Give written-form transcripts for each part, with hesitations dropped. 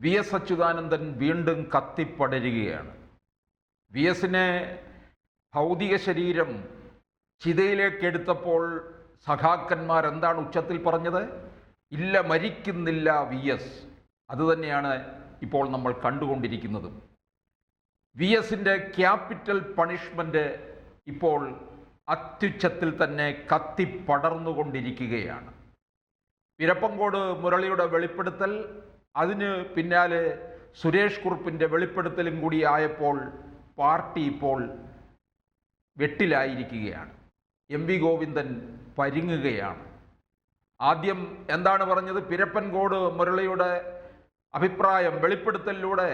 V S Achuthanandan വീണ്ടും കത്തിപ്പടരുകയാണ്. V എസിനെ ഭൗതിക ശരീരം ചിതയിലേക്ക് എടുത്തപ്പോൾ സഖാക്കന്മാർ എന്താണ് ഉച്ചത്തിൽ പറഞ്ഞത്? ഇല്ല, മരിക്കുന്നില്ല വി എസ്. അതുതന്നെയാണ് ഇപ്പോൾ നമ്മൾ കണ്ടുകൊണ്ടിരിക്കുന്നതും. വി എസിൻ്റെ ക്യാപിറ്റൽ പണിഷ്മെൻ്റ് ഇപ്പോൾ അത്യുച്ചത്തിൽ തന്നെ കത്തിപ്പടർന്നുകൊണ്ടിരിക്കുകയാണ്. പിരപ്പങ്കോട് മുരളിയുടെ വെളിപ്പെടുത്തൽ, അതിന് പിന്നാലെ സുരേഷ് കുറുപ്പിൻ്റെ വെളിപ്പെടുത്തലും കൂടി ആയപ്പോൾ പാർട്ടി ഇപ്പോൾ വെട്ടിലായിരിക്കുകയാണ്. എം വി ഗോവിന്ദൻ പരുങ്ങുകയാണ്. ആദ്യം എന്താണ് പറഞ്ഞത്? പിരപ്പൻകോട് മുരളിയുടെ അഭിപ്രായം വെളിപ്പെടുത്തലിലൂടെ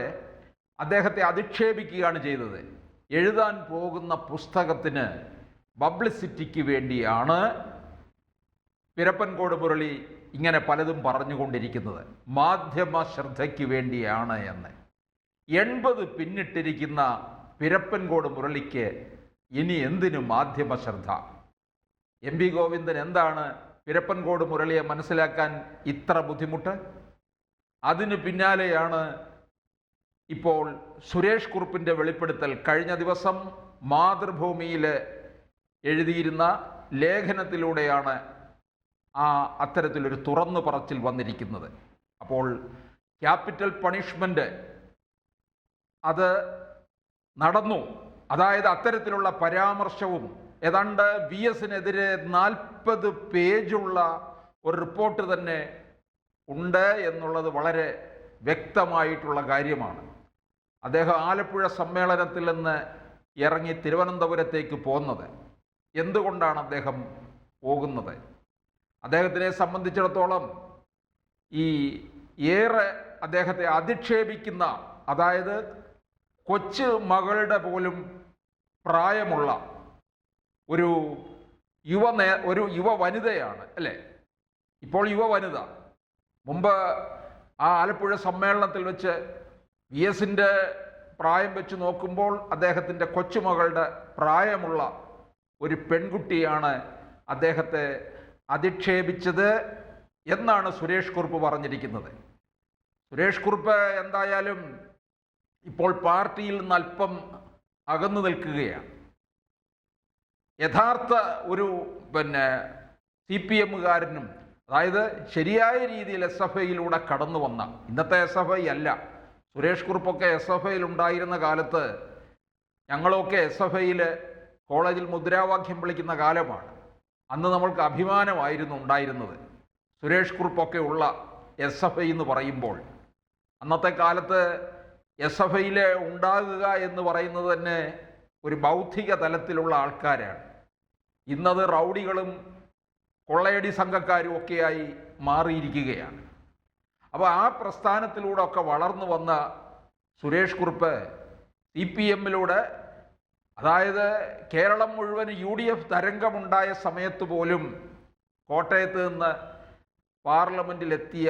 അദ്ദേഹത്തെ അധിക്ഷേപിക്കുകയാണ് ചെയ്തത്. എഴുതാൻ പോകുന്ന പുസ്തകത്തിന് പബ്ലിസിറ്റിക്ക് വേണ്ടിയാണ് പിരപ്പൻകോട് മുരളി ഇങ്ങനെ പലതും പറഞ്ഞുകൊണ്ടിരിക്കുന്നത്, മാധ്യമ ശ്രദ്ധയ്ക്ക് വേണ്ടിയാണ് എന്ന്. 80 പിന്നിട്ടിരിക്കുന്ന പിരപ്പൻകോട് മുരളിക്ക് ഇനി എന്തിനു മാധ്യമ ശ്രദ്ധ? എം വി ഗോവിന്ദൻ എന്താണ് പിരപ്പൻകോട് മുരളിയെ മനസ്സിലാക്കാൻ ഇത്ര ബുദ്ധിമുട്ട്? അതിന് പിന്നാലെയാണ് ഇപ്പോൾ സുരേഷ് കുറുപ്പിൻ്റെ വെളിപ്പെടുത്തൽ. കഴിഞ്ഞ ദിവസം മാതൃഭൂമിയിൽ എഴുതിയിരുന്ന ലേഖനത്തിലൂടെയാണ് അത്തരത്തിലൊരു തുറന്നു പറച്ചിൽ വന്നിരിക്കുന്നത്. അപ്പോൾ ക്യാപിറ്റൽ പണിഷ്മെൻ്റ് അത് നടന്നു. അതായത് അത്തരത്തിലുള്ള പരാമർശവും ഏതാണ്ട് വി എസിനെതിരെ 40 പേജുള്ള ഒരു റിപ്പോർട്ട് തന്നെ ഉണ്ട് എന്നുള്ളത് വളരെ വ്യക്തമായിട്ടുള്ള കാര്യമാണ്. അദ്ദേഹം ആലപ്പുഴ സമ്മേളനത്തിൽ നിന്ന് ഇറങ്ങി തിരുവനന്തപുരത്തേക്ക് പോകുന്നത് എന്തുകൊണ്ടാണ് അദ്ദേഹം പോകുന്നത്? അദ്ദേഹത്തിനെ സംബന്ധിച്ചിടത്തോളം ഈ ഏറെ അദ്ദേഹത്തെ അധിക്ഷേപിക്കുന്ന, അതായത് കൊച്ചു മകളുടെ പോലും പ്രായമുള്ള ഒരു യുവ വനിതയാണ് അല്ലേ? ഇപ്പോൾ യുവ വനിത. മുമ്പ് ആലപ്പുഴ സമ്മേളനത്തിൽ വെച്ച് വി എസിൻ്റെ പ്രായം വെച്ച് നോക്കുമ്പോൾ അദ്ദേഹത്തിൻ്റെ കൊച്ചുമകളുടെ പ്രായമുള്ള ഒരു പെൺകുട്ടിയാണ് അദ്ദേഹത്തെ അധിക്ഷേപിച്ചത് എന്നാണ് സുരേഷ് കുറുപ്പ് പറഞ്ഞിരിക്കുന്നത്. സുരേഷ് കുറുപ്പ് എന്തായാലും ഇപ്പോൾ പാർട്ടിയിൽ നിന്ന് അല്പം അകന്നു നിൽക്കുകയാണ്. യഥാർത്ഥ ഒരു CPM-കാരനും, അതായത് ശരിയായ രീതിയിൽ SFIയിലൂടെ കടന്നു വന്ന, ഇന്നത്തെ SFI അല്ല, സുരേഷ് കുറുപ്പൊക്കെ SFIയിൽ ഉണ്ടായിരുന്ന കാലത്ത് ഞങ്ങളൊക്കെ SFIയിൽ കോളേജിൽ മുദ്രാവാക്യം വിളിക്കുന്ന കാലമാണ്. അന്ന് നമ്മൾക്ക് അഭിമാനമായിരുന്നു ഉണ്ടായിരുന്നത്. സുരേഷ് കുറുപ്പൊക്കെ ഉള്ള SFI എന്ന് പറയുമ്പോൾ അന്നത്തെ കാലത്ത് SFIയിൽ ഉണ്ടാകുക എന്ന് പറയുന്നത് തന്നെ ഒരു ബൗദ്ധിക തലത്തിലുള്ള ആൾക്കാരാണ്. ഇന്നത് റൗഡികളും കൊള്ളയടി സംഘക്കാരും ഒക്കെയായി മാറിയിരിക്കുകയാണ്. അപ്പോൾ ആ പ്രസ്ഥാനത്തിലൂടെ ഒക്കെ വളർന്നു വന്ന സുരേഷ് കുറുപ്പ് CPM-ലൂടെ, അതായത് കേരളം മുഴുവൻ UDF തരംഗമുണ്ടായ സമയത്ത് പോലും കോട്ടയത്ത് നിന്ന് പാർലമെൻറ്റിലെത്തിയ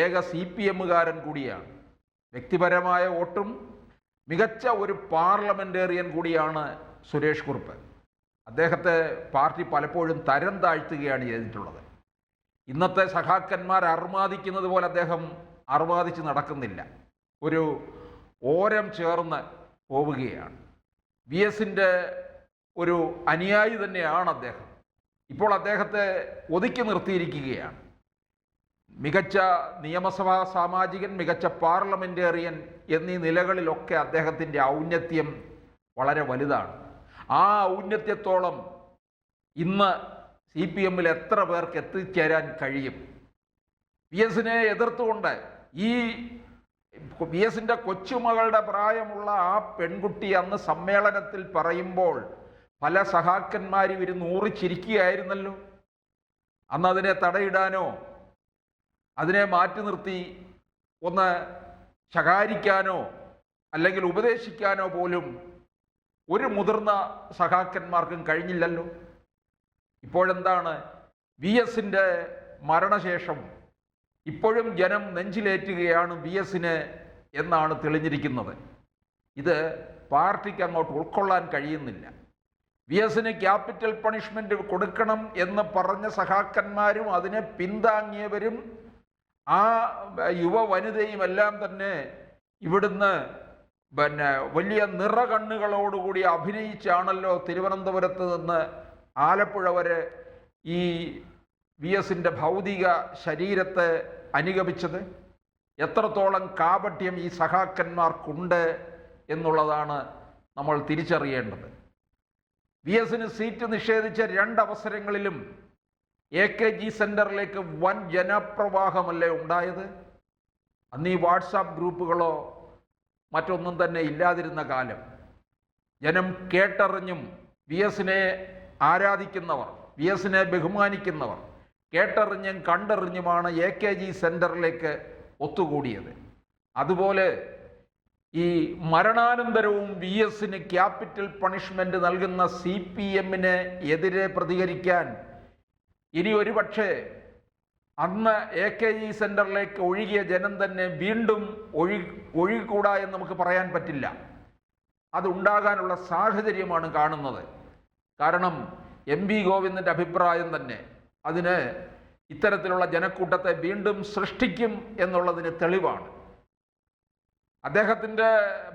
ഏക CPM-കാരൻ കൂടിയാണ്. വ്യക്തിപരമായ വോട്ടും മികച്ച ഒരു പാർലമെൻറ്റേറിയൻ കൂടിയാണ് സുരേഷ് കുറുപ്പ്. അദ്ദേഹത്തെ പാർട്ടി പലപ്പോഴും തരം താഴ്ത്തുകയാണ് ചെയ്തിട്ടുള്ളത്. ഇന്നത്തെ സഖാക്കന്മാർ അർമാദിക്കുന്നത് പോലെ അദ്ദേഹം അർമാദിച്ച് നടക്കുന്നില്ല. ഒരു ഓരം ചേർന്ന് പോവുകയാണ്. വി എസിൻ്റെ ഒരു അനുയായി തന്നെയാണ് അദ്ദേഹം. ഇപ്പോൾ അദ്ദേഹത്തെ ഒതുക്കി നിർത്തിയിരിക്കുകയാണ്. മികച്ച നിയമസഭാ സാമാജികൻ, മികച്ച പാർലമെൻറ്റേറിയൻ എന്നീ നിലകളിലൊക്കെ അദ്ദേഹത്തിൻ്റെ ഔന്നത്യം വളരെ വലുതാണ്. ആ ഔന്നത്യത്തോളം ഇന്ന് CPM-ൽ എത്ര പേർക്ക് എത്തിച്ചേരാൻ കഴിയും? വി എസിനെ എതിർത്തുകൊണ്ട് ഈ വി എസിൻ്റെ കൊച്ചുമകളുടെ പ്രായമുള്ള ആ പെൺകുട്ടി അന്ന് സമ്മേളനത്തിൽ പറയുമ്പോൾ പല സഖാക്കന്മാരും ഇരുന്ന് ഊറിച്ചിരിക്കുകയായിരുന്നല്ലോ. അന്ന് അതിനെ തടയിടാനോ അതിനെ മാറ്റി നിർത്തി ഒന്ന് ശകാരിക്കാനോ അല്ലെങ്കിൽ ഉപദേശിക്കാനോ പോലും ഒരു മുതിർന്ന സഖാക്കന്മാർക്കും കഴിഞ്ഞില്ലല്ലോ. ഇപ്പോഴെന്താണ്? വി എസിൻ്റെ മരണശേഷം ഇപ്പോഴും ജനം നെഞ്ചിലേറ്റുകയാണ് വി എസിന് എന്നാണ് തെളിഞ്ഞിരിക്കുന്നത്. ഇത് പാർട്ടിക്ക് അങ്ങോട്ട് ഉൾക്കൊള്ളാൻ കഴിയുന്നില്ല. വി എസിന് ക്യാപിറ്റൽ പണിഷ്മെൻ്റ് കൊടുക്കണം എന്ന് പറഞ്ഞ സഖാക്കന്മാരും അതിനെ പിന്താങ്ങിയവരും ആ യുവ വനിതയും എല്ലാം തന്നെ ഇവിടുന്ന് വലിയ നിറകണ്ണുകളോടുകൂടി അഭിനയിച്ചാണല്ലോ തിരുവനന്തപുരത്ത് നിന്ന് ആലപ്പുഴ വരെ ഈ VS-ന്റെ ഭൗതിക ശരീരത്തെ അനുഗമിച്ചത്. എത്രത്തോളം കാപട്യം ഈ സഖാക്കന്മാർക്കുണ്ട് എന്നുള്ളതാണ് നമ്മൾ തിരിച്ചറിയേണ്ടത്. VS-ന് സീറ്റ് നിഷേധിച്ച 2 അവസരങ്ങളിലും AKG സെന്ററിലേക്ക് വൻ ജനപ്രവാഹമല്ലേ ഉണ്ടായത്. അന്ന് ഈ വാട്സാപ്പ് ഗ്രൂപ്പുകളോ മറ്റൊന്നും തന്നെ ഇല്ലാതിരുന്ന കാലം. ജനം കേട്ടറിഞ്ഞും VS-നെ ആരാധിക്കുന്നവർ, VS-നെ ബഹുമാനിക്കുന്നവർ കേട്ടറിഞ്ഞും കണ്ടറിഞ്ഞുമാണ് AKG സെന്ററിലേക്ക് ഒത്തുകൂടിയത്. അതുപോലെ ഈ മരണാനന്തരവും VS-ന് ക്യാപിറ്റൽ പണിഷ്മെന്റ് നൽകുന്ന CPM-ന് എതിരെ പ്രതികരിക്കാൻ ഇനി ഒരുപക്ഷെ അന്ന് AKG സെന്ററിലേക്ക് ഒഴുകിയ ജനം തന്നെ വീണ്ടും ഒഴുകിക്കൂടാ എന്ന് നമുക്ക് പറയാൻ പറ്റില്ല. അതുണ്ടാകാനുള്ള സാഹചര്യമാണ് കാണുന്നത്. കാരണം MV ഗോവിന്ദൻ്റെ അഭിപ്രായം തന്നെ അതിന് ഇത്തരത്തിലുള്ള ജനക്കൂട്ടത്തെ വീണ്ടും സൃഷ്ടിക്കും എന്നുള്ളതിന് തെളിവാണ്. അദ്ദേഹത്തിൻ്റെ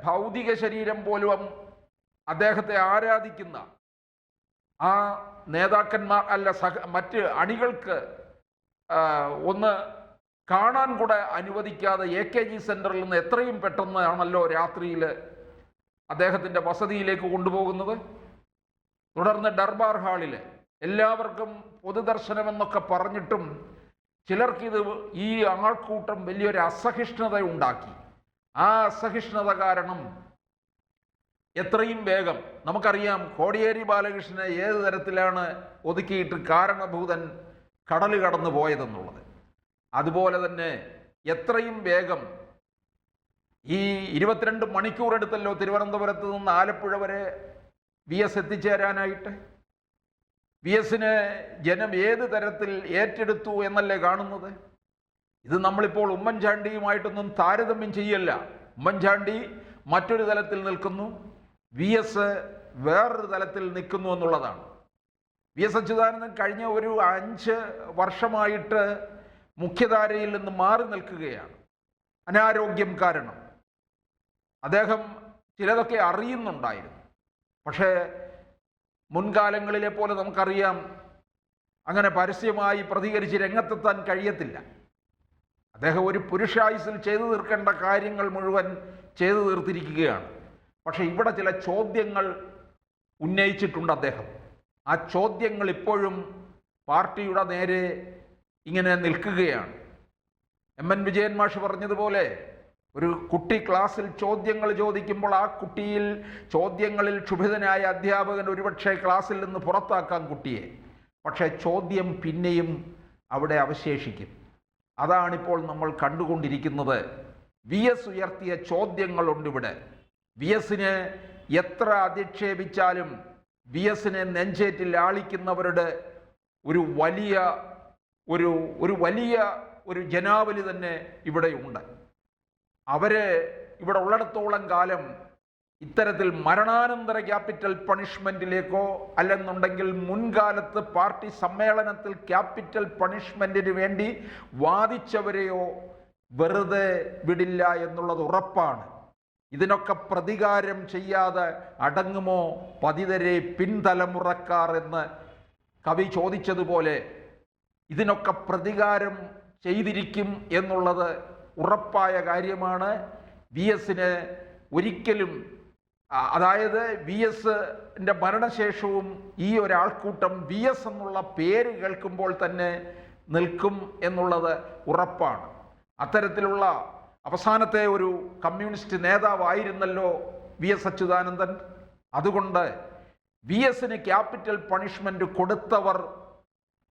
ഭൗതിക ശരീരം പോലും അദ്ദേഹത്തെ ആരാധിക്കുന്ന ആ നേതാക്കന്മാർ അല്ല മറ്റ് അണികൾക്ക് ഒന്ന് കാണാൻ കൂടെ അനുവദിക്കാതെ AKG സെന്ററിൽ നിന്ന് എത്രയും പെട്ടെന്നാണല്ലോ രാത്രിയിൽ അദ്ദേഹത്തിൻ്റെ വസതിയിലേക്ക് കൊണ്ടുപോകുന്നത്. തുടർന്ന് ദർബാർ ഹാളിൽ എല്ലാവർക്കും പൊതുദർശനമെന്നൊക്കെ പറഞ്ഞിട്ടും ചിലർക്കിത് ഈ ആൾക്കൂട്ടം വലിയൊരു അസഹിഷ്ണുത ഉണ്ടാക്കി. ആ അസഹിഷ്ണുത കാരണം എത്രയും വേഗം നമുക്കറിയാം കോടിയേരി ബാലകൃഷ്ണനെ ഏത് തരത്തിലാണ് ഒതുക്കിയിട്ട് കാരണഭൂതൻ കടൽ കടന്നു പോയതെന്നുള്ളത്. അതുപോലെ തന്നെ എത്രയും വേഗം ഈ 22 മണിക്കൂർ എടുത്തല്ലോ തിരുവനന്തപുരത്ത് നിന്ന് ആലപ്പുഴ വരെ VS എത്തിച്ചേരാനായിട്ട്. VS-നെ ജനം ഏത് തരത്തിൽ ഏറ്റെടുത്തു എന്നല്ലേ കാണുന്നത്. ഇത് നമ്മളിപ്പോൾ ഉമ്മൻചാണ്ടിയുമായിട്ടൊന്നും താരതമ്യം ചെയ്യല്ല. ഉമ്മൻചാണ്ടി മറ്റൊരു തലത്തിൽ നിൽക്കുന്നു, VS വേറൊരു തലത്തിൽ നിൽക്കുന്നു എന്നുള്ളതാണ്. VS അച്യുതാനന്ദൻ കഴിഞ്ഞ ഒരു 5 വർഷമായിട്ട് മുഖ്യധാരയിൽ നിന്ന് മാറി നിൽക്കുകയാണ്. അനാരോഗ്യം കാരണം അദ്ദേഹം ചിലതൊക്കെ അറിയുന്നുണ്ടായിരുന്നു. പക്ഷേ മുൻകാലങ്ങളിലെ പോലെ നമുക്കറിയാം അങ്ങനെ പരസ്യമായി പ്രതികരിച്ച് രംഗത്തെത്താൻ കഴിയത്തില്ല. അദ്ദേഹം ഒരു പുരുഷായുസിൽ ചെയ്തു തീർക്കേണ്ട കാര്യങ്ങൾ മുഴുവൻ ചെയ്തു തീർത്തിരിക്കുകയാണ്. പക്ഷേ ഇവിടെ ചില ചോദ്യങ്ങൾ ഉന്നയിച്ചിട്ടുണ്ട് അദ്ദേഹം. ആ ചോദ്യങ്ങൾ ഇപ്പോഴും പാർട്ടിയുടെ നേരെ ഇങ്ങനെ നിൽക്കുകയാണ്. MN വിജയൻ മാഷ് പറഞ്ഞതുപോലെ ഒരു കുട്ടി ക്ലാസ്സിൽ ചോദ്യങ്ങൾ ചോദിക്കുമ്പോൾ ആ കുട്ടിയിൽ ചോദ്യങ്ങളിൽ ക്ഷുഭിതനായ അധ്യാപകൻ ഒരുപക്ഷെ ക്ലാസ്സിൽ നിന്ന് പുറത്താക്കാം കുട്ടിയെ. പക്ഷേ ചോദ്യം പിന്നെയും അവിടെ അവശേഷിക്കും. അതാണിപ്പോൾ നമ്മൾ കണ്ടുകൊണ്ടിരിക്കുന്നത്. VS ഉയർത്തിയ ചോദ്യങ്ങളുണ്ട് ഇവിടെ. VS-നെ എത്ര അധിക്ഷേപിച്ചാലും VS-നെ നെഞ്ചേറ്റിൽ ആളിക്കുന്നവരുടെ ഒരു വലിയ ജനാവലി തന്നെ ഇവിടെയുണ്ട്. അവരെ ഇവിടെ ഉള്ളിടത്തോളം കാലം ഇത്തരത്തിൽ മരണാനന്തര ക്യാപിറ്റൽ പണിഷ്മെന്റിലേക്കോ അല്ലെന്നുണ്ടെങ്കിൽ മുൻകാലത്ത് പാർട്ടി സമ്മേളനത്തിൽ ക്യാപിറ്റൽ പണിഷ്മെന്റിന് വേണ്ടി വാദിച്ചവരെയോ വെറുതെ വിടില്ല എന്നുള്ളത് ഉറപ്പാണ്. ഇതിനൊക്കെ പ്രതികാരം ചെയ്യാതെ അടങ്ങുമോ പതിതരെ പിൻതലമുറക്കാർ എന്ന് കവി ചോദിച്ചതുപോലെ ഇതിനൊക്കെ പ്രതികാരം ചെയ്തിരിക്കും എന്നുള്ളത് ഉറപ്പായ കാര്യമാണ്. VS-ന് ഒരിക്കലും, അതായത് VS-ന്റെ മരണശേഷവും ഈ ഒരാൾക്കൂട്ടം VS എന്നുള്ള പേര് കേൾക്കുമ്പോൾ തന്നെ നിൽക്കും എന്നുള്ളത് ഉറപ്പാണ്. അത്തരത്തിലുള്ള അവസാനത്തെ ഒരു കമ്മ്യൂണിസ്റ്റ് നേതാവായിരുന്നല്ലോ VS അച്യുതാനന്ദൻ. അതുകൊണ്ട് VS-ന് ക്യാപിറ്റൽ പണിഷ്മെന്റ് കൊടുത്തവർ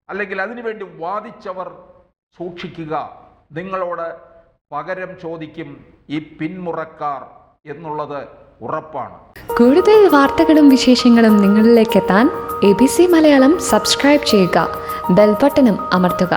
അല്ലെങ്കിൽ അതിനുവേണ്ടി വാദിച്ചവർ സൂക്ഷിക്കുക, നിങ്ങളോട് പകരം ചോദിക്കും ഈ പിന്മുറക്കാർ എന്നുള്ളത് ഉറപ്പാണ്. കൂടുതൽ വാർത്തകളും വിശേഷങ്ങളും നിങ്ങളിലേക്ക് എത്താൻ ABC മലയാളം സബ്സ്ക്രൈബ് ചെയ്യുക, ബെൽ ബട്ടണും അമർത്തുക.